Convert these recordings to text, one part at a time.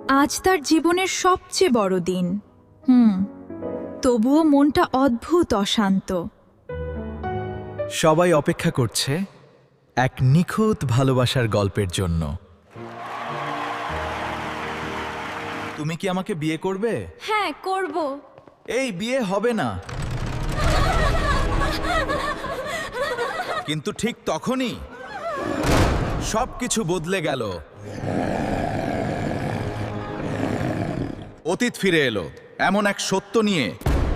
আজ তার জীবনের সবচেয়ে বড় দিন। তবুও মনটা অদ্ভুত অশান্ত। সবাই অপেক্ষা করছে এক নিখুঁত ভালোবাসার গল্পের জন্য। তুমি কি আমাকে বিয়ে করবে? হ্যাঁ, করব। এই বিয়ে হবে না, কিন্তু ঠিক তখনই সবকিছু বদলে গেল। অতীত ফিরে এলো এমন এক সত্য নিয়ে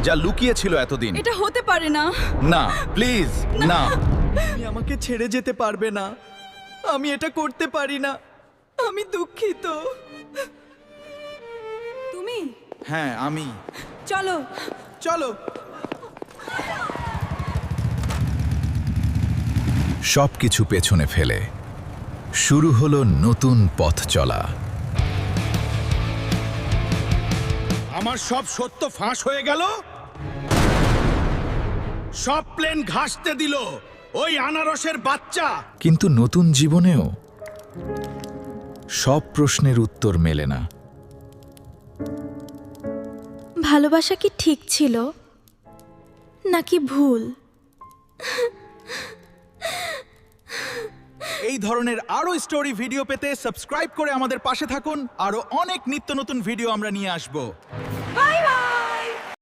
যা লুকিয়ে ছিল এতদিন। এটা হতে পারে না। না, প্লিজ না। তুমি আমাকে ছেড়ে যেতে পারবে না। আমি এটা করতে পারি না। আমি দুঃখিত। তুমি? হ্যাঁ, আমি। চলো। চলো। সবকিছু পেছনে ফেলে শুরু হলো নতুন পথ চলা। আমার সব সত্য ফাঁস হয়ে গেল। সব প্লেন ঘাসতে দিল ওই আনারসের বাচ্চা। কিন্তু নতুন জীবনেও সব প্রশ্নের উত্তর মেলে না। ভালোবাসা কি ঠিক ছিল নাকি ভুল? এই ধরনের আরো স্টোরি ভিডিও পেতে সাবস্ক্রাইব করে আমাদের পাশে থাকুন। আরো অনেক নিত্য নতুন ভিডিও আমরা নিয়ে আসব।